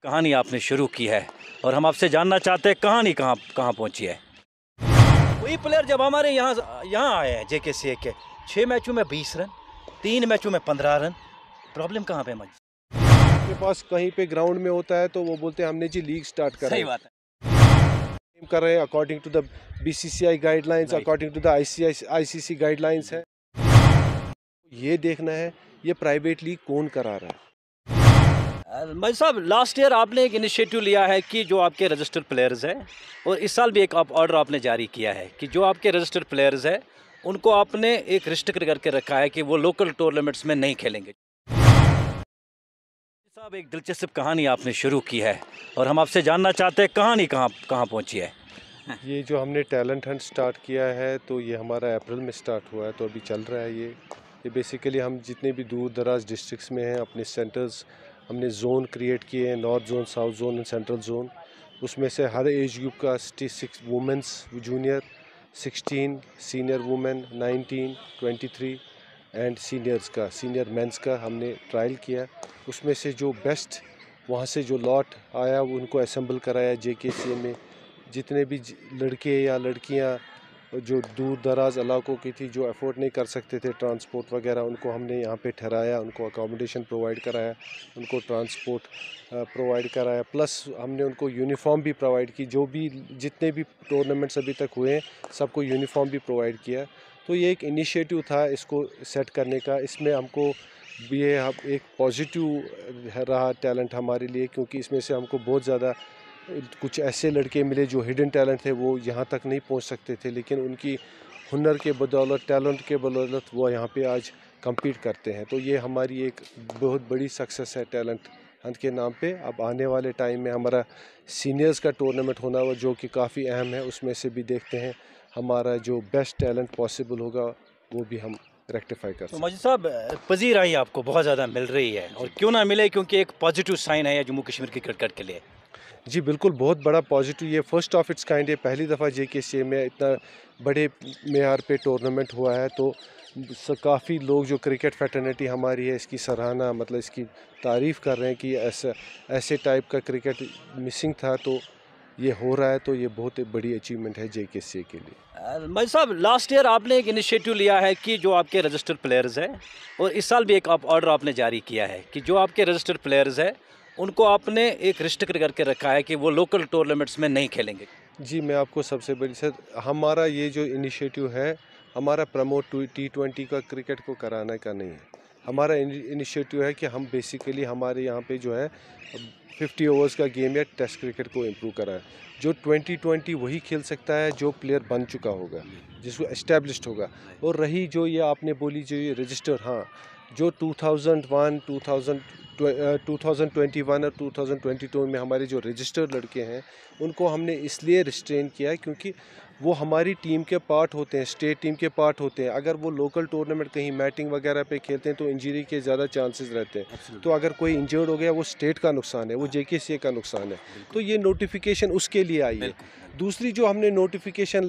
कहानी आपने शुरू की है और हम आपसे जानना चाहते हैं कहानी कहाँ कहाँ पहुँची है। वही प्लेयर जब हमारे यहाँ आए हैं JKCA के 6 मैचों में 20 रन, 3 मैचों में 15 रन। प्रॉब्लम कहाँ पे मजी? के पास कहीं पे ग्राउंड में होता है तो वो बोलते हैं हमने जी लीग स्टार्ट कर सही बात है। कर रहे हैं according to the BCCI guidelines, according to the ICC guidelines है। ये देखना है ये प्राइवेट लीग कौन करा रहा है। मजी साहब, लास्ट ईयर आपने एक इनिशिएटिव लिया है कि जो आपके रजिस्टर्ड प्लेयर्स हैं, और इस साल भी एक ऑर्डर आपने जारी किया है कि जो आपके रजिस्टर्ड प्लेयर्स हैं उनको आपने एक रिस्ट्रिक्ट करके रखा है कि वो लोकल टूर्नामेंट्स में नहीं खेलेंगे। साहब, एक दिलचस्प कहानी आपने शुरू की है और हम आपसे जानना चाहते हैं कहानी कहाँ कहाँ पहुँची है। ये जो हमने टैलेंट हंट स्टार्ट किया है तो ये हमारा अप्रैल में स्टार्ट हुआ है तो अभी चल रहा है। ये बेसिकली हम जितने भी दूर दराज डिस्ट्रिक्ट्स में हैं अपने सेंटर्स हमने जोन क्रिएट किए हैं, north zone, south zone and central zone. उसमें से हर एज ग्रुप का 6 women's junior, 16 senior women, 19, 23 and senior mains का हमने ट्रायल किया। उसमें से जो बेस्ट वहाँ से जो लॉट आया उनको असेंबल कराया JKCA में। जितने भी लड़के या लड़कियाँ जो दूर दराज इलाकों की थी जो अफोर्ड नहीं कर सकते थे ट्रांसपोर्ट वगैरह, उनको हमने यहाँ पे ठहराया, उनको अकोमोडेशन प्रोवाइड कराया, उनको ट्रांसपोर्ट प्रोवाइड कराया, प्लस हमने उनको यूनिफॉर्म भी प्रोवाइड की। जो भी जितने भी टूर्नामेंट्स अभी तक हुए हैं सबको यूनिफॉर्म भी प्रोवाइड किया। तो ये एक इनिशिएटिव था इसको सेट करने का। इसमें हमको ये एक पॉजिटिव रहा टैलेंट हमारे लिए, क्योंकि इसमें से हमको बहुत ज़्यादा कुछ ऐसे लड़के मिले जो हिडन टैलेंट थे, वो यहाँ तक नहीं पहुँच सकते थे, लेकिन उनकी हुनर के बदौलत, टैलेंट के बदौलत वो यहाँ पे आज compete करते हैं। तो ये हमारी एक बहुत बड़ी सक्सेस है टैलेंट हंट के नाम पे। अब आने वाले टाइम में हमारा सीनियर्स का टूर्नामेंट होना हुआ जो कि काफ़ी अहम है, उसमें से भी देखते हैं हमारा जो बेस्ट टैलेंट पॉसिबल होगा वो भी हम रेक्टिफाई कर सकते हैं। मजीद साहब, पजीराई आपको बहुत ज़्यादा मिल रही है और क्यों ना मिले, क्योंकि एक पॉजिटिव साइन है जम्मू कश्मीर की क्रिकेट के लिए। जी बिल्कुल, बहुत बड़ा पॉजिटिव, ये फर्स्ट ऑफ इट्स काइंड है। पहली दफ़ा JKCA में इतना बड़े मेयार पे टूर्नामेंट हुआ है, तो काफ़ी लोग जो क्रिकेट फैटर्निटी हमारी है इसकी सराहना, मतलब इसकी तारीफ़ कर रहे हैं कि ऐसे टाइप का क्रिकेट मिसिंग था, तो ये हो रहा है, तो ये बहुत बड़ी अचीवमेंट है JKCA के लिए। मजी साहब, लास्ट ईयर आपने एक इनिशिएटिव लिया है कि जो आपके रजिस्टर्ड प्लेयर्स हैं, और इस साल भी एक ऑर्डर आपने जारी किया है कि जो आपके रजिस्टर्ड प्लेयर्स हैं उनको आपने एक रिस्ट्रिक्ट करके रखा है कि वो लोकल टूर्नामेंट्स में नहीं खेलेंगे। जी, मैं आपको सबसे बड़ी सर, हमारा ये जो इनिशिएटिव है, हमारा प्रमोट T20 का क्रिकेट को कराने का नहीं है। हमारा इनिशिएटिव है कि हम बेसिकली हमारे यहाँ पे जो है 50 ओवर्स का गेम या टेस्ट क्रिकेट को इम्प्रूव कराएं। जो 2020 वही खेल सकता है जो प्लेयर बन चुका होगा, जिसको एस्टेब्लिश्ड होगा। और रही जो ये आपने बोली जो ये रजिस्टर, हाँ, जो 2001, 2021 और 2022 में हमारे जो रजिस्टर्ड लड़के हैं उनको हमने इसलिए रिस्ट्रेन किया है क्योंकि वो हमारी टीम के पार्ट होते हैं, स्टेट टीम के पार्ट होते हैं। अगर वो लोकल टूर्नामेंट कहीं मैटिंग वगैरह पे खेलते हैं तो इंजरी के ज़्यादा चांसेस रहते हैं। तो अगर कोई इंजर्ड हो गया वो स्टेट का नुकसान है, वो JKCA का नुकसान है। तो ये नोटिफिकेशन उसके लिए आई है। दूसरी जो हमने नोटिफिकेशन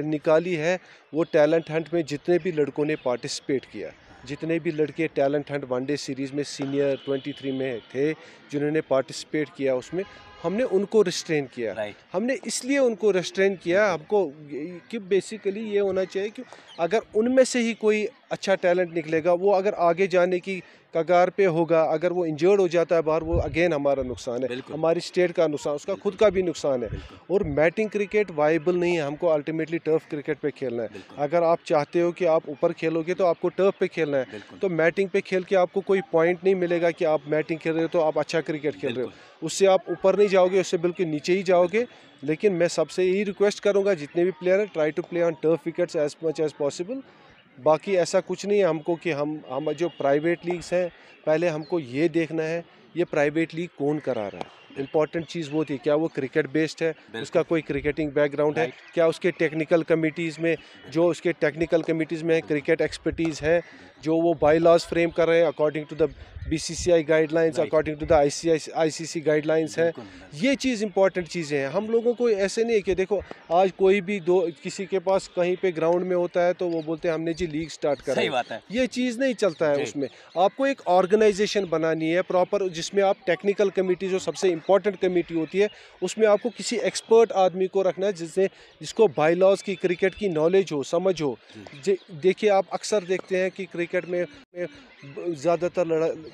निकाली है वो टैलेंट हंट में जितने भी लड़कों ने पार्टिसिपेट किया, जितने भी लड़के टैलेंट हंट वनडे सीरीज़ में सीनियर 23 में थे जिन्होंने पार्टिसिपेट किया, उसमें हमने उनको रिस्ट्रेन किया। हमने इसलिए उनको रिस्ट्रेन किया, हमको कि बेसिकली ये होना चाहिए कि अगर उनमें से ही कोई अच्छा टैलेंट निकलेगा, वो अगर आगे जाने की कगार पे होगा, अगर वो इंजर्ड हो जाता है बाहर, वो अगेन हमारा नुकसान है, हमारी स्टेट का नुकसान, उसका खुद का भी नुकसान है। और मैटिंग क्रिकेट वाइबल नहीं है, हमको अल्टीमेटली टर्फ क्रिकेट पे खेलना है। अगर आप चाहते हो कि आप ऊपर खेलोगे तो आपको टर्फ पे खेलना है, तो मैटिंग पे खेल के आपको कोई पॉइंट नहीं मिलेगा कि आप मैटिंग खेल रहे हो तो आप अच्छा क्रिकेट खेल रहे हो। उससे आप ऊपर नहीं जाओगे, उससे बिल्कुल नीचे ही जाओगे। लेकिन मैं सबसे यही रिक्वेस्ट करूँगा जितने भी प्लेयर हैं, try to play on turf wickets as much as possible. बाकी ऐसा कुछ नहीं है हमको कि हम जो प्राइवेट लीग्स हैं, पहले हमको ये देखना है ये प्राइवेट लीग कौन करा रहा है। इंपॉर्टेंट चीज़ वो थी, क्या वो क्रिकेट बेस्ड है, उसका कोई क्रिकेटिंग बैकग्राउंड है, क्या उसके टेक्निकल कमिटीज़ में, जो उसके टेक्निकल कमिटीज़ में क्रिकेट एक्सपर्टीज़ है, जो वो बाई लॉज फ्रेम कर रहे हैं according to the BCCI guidelines, according to the ICC guidelines है। ये चीज़ इंपॉर्टेंट चीज़ें हैं। हम लोगों को ऐसे नहीं है कि देखो आज कोई भी किसी के पास कहीं पे ग्राउंड में होता है तो वो बोलते हैं हमने जी लीग स्टार्ट करा। सही बात है। ये चीज़ नहीं चलता है। उसमें आपको एक ऑर्गेनाइजेशन बनानी है प्रॉपर, जिसमें आप टेक्निकल कमिटी, जो सबसे इंपॉर्टेंट कमेटी होती है, उसमें आपको किसी एक्सपर्ट आदमी को रखना है जिसको बाईलॉज की, क्रिकेट की नॉलेज हो, समझ हो। देखिए, आप अक्सर देखते हैं कि क्रिकेट में ज़्यादातर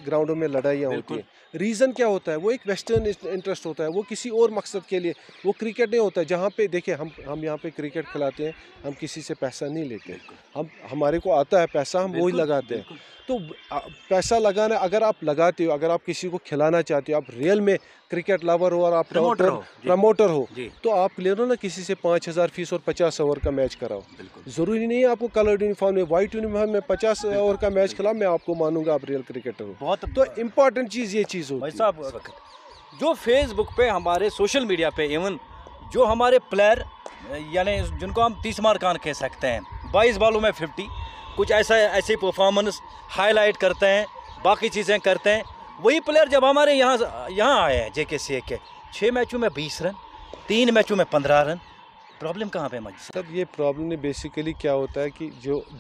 ग्राउंडों में लड़ाइयाँ होती हैं। रीज़न क्या होता है? वो एक वेस्टर्न इंटरेस्ट होता है, वो किसी और मकसद के लिए, वो क्रिकेट नहीं होता है। जहाँ पे देखिए, हम यहाँ पे क्रिकेट खिलाते हैं, हम किसी से पैसा नहीं लेते, हमारे को आता है पैसा, हम वही लगाते हैं। तो पैसा लगाना, अगर आप लगाते हो, अगर आप किसी को खिलाना चाहते हो, आप रियल में क्रिकेट लवर हो और आप प्रमोटर हो, तो आप ले लो ना किसी से 5,000 फीस और 50 ओवर का मैच कराओ। ज़रूरी नहीं है आपको कलर्ड यूनिफॉर्म में, वाइट यूनिफॉर्म में 50 ओवर का मैच खिलाओ, मैं आपको मानूंगा आप रियल क्रिकेटर हो। बहुत तो इम्पोर्टेंट चीज़ ये चीज़ होती है। साहब, जो फेसबुक पे, हमारे सोशल मीडिया पे, इवन जो हमारे प्लेयर, यानी जिनको हम 30 मार कान कह सकते हैं, 22 बॉलों में 50, कुछ ऐसी परफॉर्मेंस हाईलाइट करते हैं, बाकी चीज़ें करते हैं, वही प्लेयर जब हमारे यहाँ आए हैं JKCA के, 6 मैचों में 20 रन, 3 मैचों में 15 रन, प्रॉब्लम कहाँ पे मजी? सर, ये प्रॉब्लम ने बेसिकली क्या होता है कि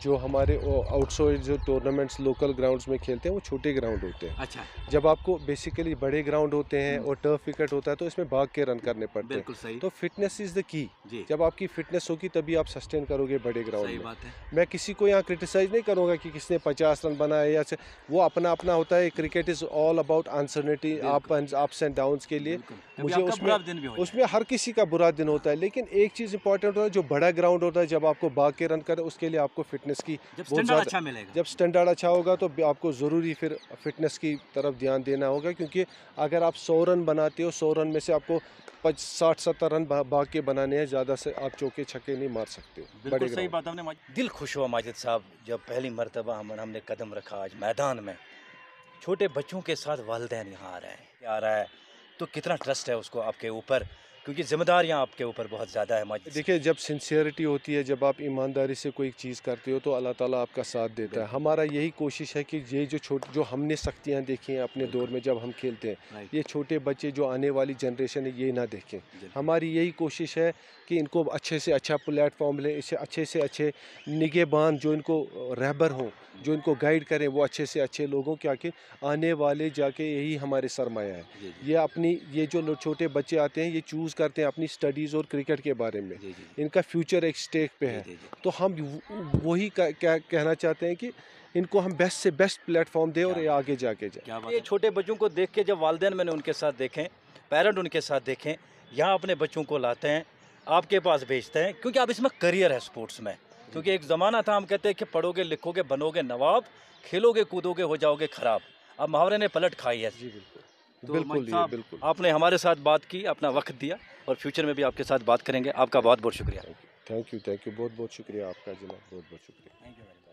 जो हमारे आउटसाइड जो टूर्नामेंट्स लोकल ग्राउंड्स में खेलते हैं, वो छोटे ग्राउंड होते हैं। अच्छा। जब आपको बेसिकली बड़े ग्राउंड होते हैं और टर्फ विकेट होता है, तो इसमें भाग के रन करने पड़ते हैं। सही। तो फिटनेस इज़ द की। जब आपकी फिटनेस होगी तभी आप सस्टेन करोगे बड़े ग्राउंड में। बात है। मैं किसी को यहाँ क्रिटिसाइज नहीं करूँगा कि किसने 50 रन बनाए या वो अपना अपना होता है। Cricket is all about uncertainty, ups and downs के लिए। मुझे उसमें हर किसी का बुरा दिन होता है, लेकिन एक चीज़ इंपॉर्टेंट होता है, जो बड़ा ग्राउंड होता है, जब आपको भाग के रन करे, उसके लिए आपको फिटनेस की बहुत ज़्यादा अच्छा मिलेगा। जब स्टैंडर्ड अच्छा होगा तो आपको ज़रूरी फिर फिटनेस की तरफ ध्यान देना होगा, क्योंकि अगर आप 100 रन बनाते हो, 100 रन में से आपको 60-70 रन भाग के बनाने हैं, ज़्यादा से आप चौके छक्के नहीं मार सकते। बिल्कुल सही बात आपने। दिल खुश हुआ माजिद साहब जब पहली मरतबा हमने कदम रखा आज मैदान में, छोटे बच्चों के साथ वालिदैन यहाँ आ रहा है, तो कितना ट्रस्ट है उसको आपके ऊपर, क्योंकि जिम्मेदारियाँ आपके ऊपर बहुत ज़्यादा है माजिद। देखिए, जब सिंसियरिटी होती है, जब आप ईमानदारी से कोई चीज़ करते हो, तो अल्लाह ताला आपका साथ देता है। हमारा यही कोशिश है कि ये जो हमने सख्तियाँ देखी हैं अपने दौर में जब हम खेलते हैं, ये छोटे बच्चे जो आने वाली जनरेशन है ये ना देखें। हमारी यही कोशिश है कि इनको अच्छे से अच्छा प्लेटफॉर्म लें, इसे अच्छे से अच्छे निगहबान जो इनको रहबर हों, जो इनको गाइड करें, वो अच्छे से अच्छे लोगों के आके आने वाले जाके यही हमारे सरमाया है। ये जो छोटे बच्चे आते हैं, ये चूज़ करते हैं अपनी स्टडीज़ और क्रिकेट के बारे में, इनका फ्यूचर एक स्टेक पे है। तो हम वही क्या कहना चाहते हैं कि इनको हम बेस्ट से बेस्ट प्लेटफॉर्म दें और ये आगे जाके जाए। ये छोटे बच्चों को देख के जब वालिदैन मैंने उनके साथ देखें, पेरेंट उनके साथ देखें, यहाँ अपने बच्चों को लाते हैं, आपके पास भेजते हैं, क्योंकि अब इसमें करियर है स्पोर्ट्स में। क्योंकि एक ज़माना था हम कहते हैं कि पढ़ोगे लिखोगे बनोगे नवाब, खेलोगे कूदोगे हो जाओगे ख़राब। अब मुहावरे ने पलट खाई है। जी बिल्कुल। तो बिल्कुल आपने हमारे साथ बात की, अपना वक्त दिया, और फ्यूचर में भी आपके साथ बात करेंगे। आपका बहुत बहुत शुक्रिया। थैंक यू बहुत बहुत शुक्रिया आपका जनाब, बहुत बहुत शुक्रिया। Thank you.